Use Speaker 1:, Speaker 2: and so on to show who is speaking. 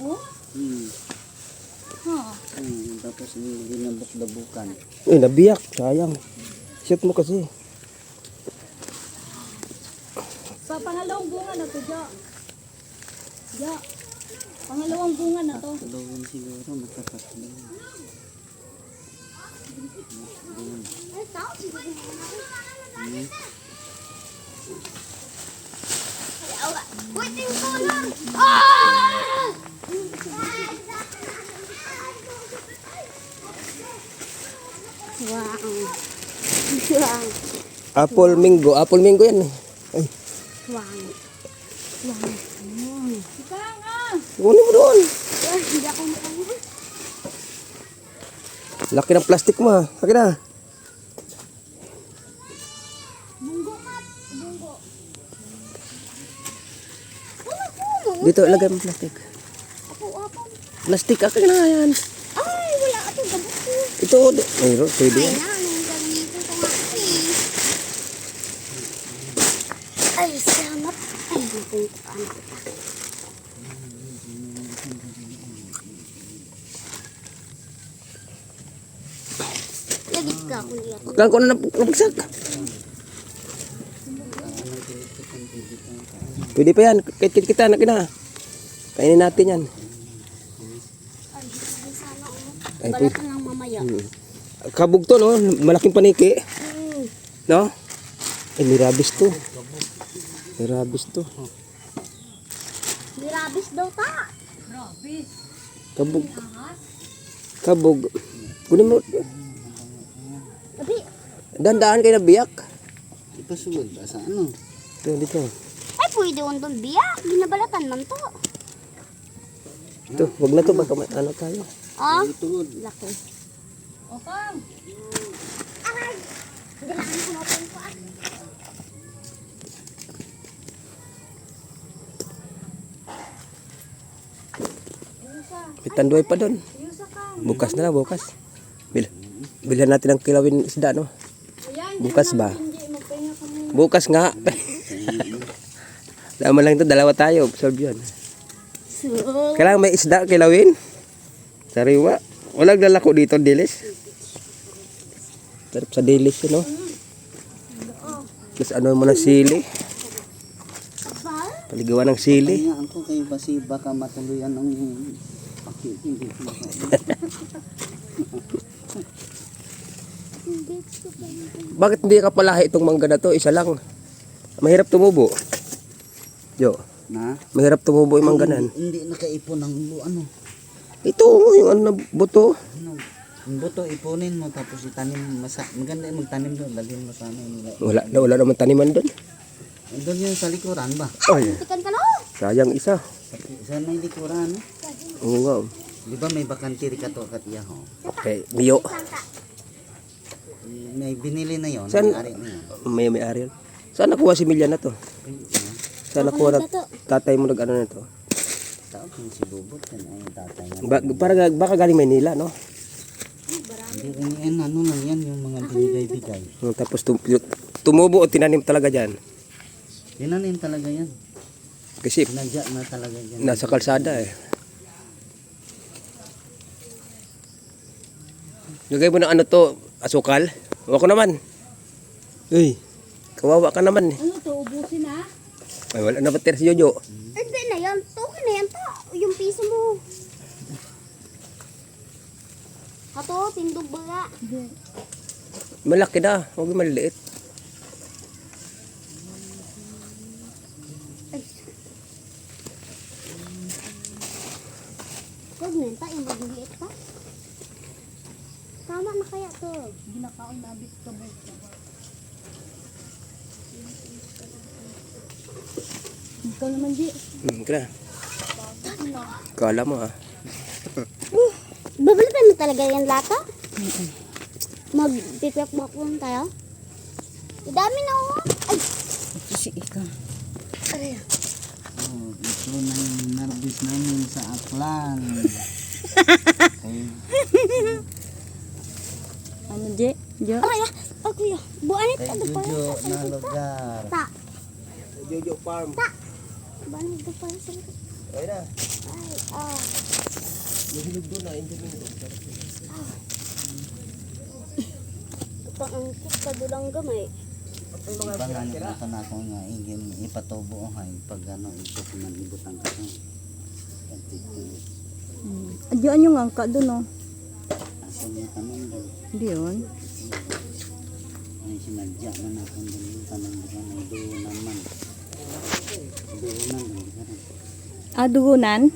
Speaker 1: Oh? Ha?
Speaker 2: Tapos dinabok-dabukan.
Speaker 3: Nabiyak. Sayang. Shoot mo kasi.
Speaker 1: Sa pangalawang bunga na to, Ja. Ja. Pangalawang bunga na to.
Speaker 2: Dalawin siguro, matatatlo.
Speaker 4: Waiting tulong! Ah! Wow. Wow.
Speaker 3: Apple mango. Apple mango yan. Ay.
Speaker 4: Wow. Wow.
Speaker 1: Ika nga!
Speaker 3: Kunin mo doon.
Speaker 4: Hindi ako makanya.
Speaker 3: Laki ng plastic mo ha. Laki na.
Speaker 4: Bunggo ka. Bunggo.
Speaker 3: Dito, lagay mo plastic.
Speaker 4: Apo.
Speaker 3: Plastic, akin na yan.
Speaker 4: Ay, wala ka itong gabot ko.
Speaker 3: Ito, mayroon. Pwede
Speaker 4: Ay
Speaker 3: yan.
Speaker 4: na, anong gamitin ko nga kasi. Ay, salamat. Ay, napuntaan kita. Lagit ka kung iyak.
Speaker 3: Kailangan ko na napagsak. Pwede pa yan. Kahit kita, anak na. Kainin natin yan.
Speaker 4: Ay, sana ako.
Speaker 3: Ay,
Speaker 4: Balatan lang mamaya.
Speaker 3: Kabog to, no? Malaking paniki. No? Ay, may rabies to. May rabies to.
Speaker 4: Mirabis daw ta.
Speaker 1: Rabis.
Speaker 3: Kabog. Kabog. Kunin mo.
Speaker 4: Tapi,
Speaker 3: Dandaan kayo na biyak.
Speaker 2: Ipasugod ba sa ano?
Speaker 3: Dito.
Speaker 4: ay pwede doon biyak. Ginabalatan man to.
Speaker 3: Ito, wag na to. Baka may ano tayo.
Speaker 4: Ah,
Speaker 2: Tugod.
Speaker 4: laki.
Speaker 1: O, Kang.
Speaker 4: Aray! Hindi lang ako mapun ko ah.
Speaker 3: May tanduay pa doon.
Speaker 1: Yusa, Kang.
Speaker 3: Bukas na lang, bukas. Bilhan natin ng kilawin isda, no?
Speaker 1: Ayan,
Speaker 3: Bukas ba?
Speaker 1: hindi. Magpahinga ka muna.
Speaker 3: Bukas nga. Dama lang ito, dalawa tayo. Observe yun.
Speaker 4: So,
Speaker 3: Kailangan may isda, kilawin. Sariwa. Walang lalako dito, dilis. Sarap sa dilis yun, no? Tapos ano mo ng sili.
Speaker 4: abal?
Speaker 3: Paligawan ng sili.
Speaker 2: Kaya ako kayo kasi baka matuluyan ang hindi ko
Speaker 3: Bakit hindi ka palahi itong mangga na to? Isa lang. Mahirap tumubo. Jo,
Speaker 2: na.
Speaker 3: mahirap tumubo yung mangga nan.
Speaker 2: Hindi nakaipon ng ano.
Speaker 3: Ito, yung ano na buto.
Speaker 2: Ano? Yung buto ipunin mo tapos itanim maganda yung magtanim doon, dalhin mo sana yung
Speaker 3: Wala naman taniman doon.
Speaker 2: doon yung sa likuran ba?
Speaker 3: Ay,
Speaker 4: Tikan ka no?
Speaker 3: sayang isa.
Speaker 2: Sa may likuran,
Speaker 3: Oo nga.
Speaker 2: di ba may bakantiri ka to katiya ho?
Speaker 3: Okay, biyo.
Speaker 2: May binili na yon,
Speaker 3: Saan?
Speaker 2: may ari na yun.
Speaker 3: May ari yan. Saan nakuha si Milya na to? Saan nakuha na tatay mo nag-ano na to?
Speaker 2: Tao kung si Bubot yan ay tatay nga.
Speaker 3: Baka galing Maynila, no?
Speaker 2: Hindi rin yan, ano lang yan yung mga binigay-bigay.
Speaker 3: Tapos tumubo o tinanim talaga dyan.
Speaker 2: Tinanim talaga yan.
Speaker 3: Kasi
Speaker 2: Pinadya na talaga yan.
Speaker 3: nasa kalsada eh. Lagay mo ng ano to, asukal. Huwag ko naman. Uy, kawawa ka naman eh.
Speaker 1: Ano to? Ubusin ha?
Speaker 3: Ay, wala na bater si Jojo.
Speaker 4: Hindi na yan. Token na yan ta. Yung piso mo. Kato, tindog baga.
Speaker 3: Malaki na, huwag yung maliliit.
Speaker 4: Huwag na yan ta. Yung magliit pa. Tama na kaya to.
Speaker 1: Ginakaon na abis ka buka. Ikaw naman, Di.
Speaker 3: Kaya. Kala mo ha.
Speaker 4: Babalitan mo talaga yan lata? Magpipyak-bakwan tayo? Dami na ako. Ay!
Speaker 2: Si Ika.
Speaker 4: Aray.
Speaker 2: Oh, ito na yung nervous namin sa aklan.
Speaker 1: Ano, Di? Jo?
Speaker 4: Aray ah! Oh, kuya. Buanit
Speaker 2: Kay
Speaker 4: ka doon pala
Speaker 2: Jojo
Speaker 4: sa
Speaker 2: na
Speaker 4: likod.
Speaker 2: lugar.
Speaker 4: Ta.
Speaker 3: Jojo Farm.
Speaker 4: Buanit ka pala sa likod.
Speaker 3: Ay na.
Speaker 4: Ay, ah. Ito ang kadulang gamay.
Speaker 2: Ibangan yung ito na ako nga, ipatubo ay pag ano, ipot man ibutang ka ito.
Speaker 1: Adyan yung angka doon, no?
Speaker 2: Ako yung tanong doon.
Speaker 1: Hindi yun.
Speaker 2: Ay sinadya man ako doon yung tanong doon. Ay duunan man. Duunan doon.
Speaker 1: Ah, dugunan?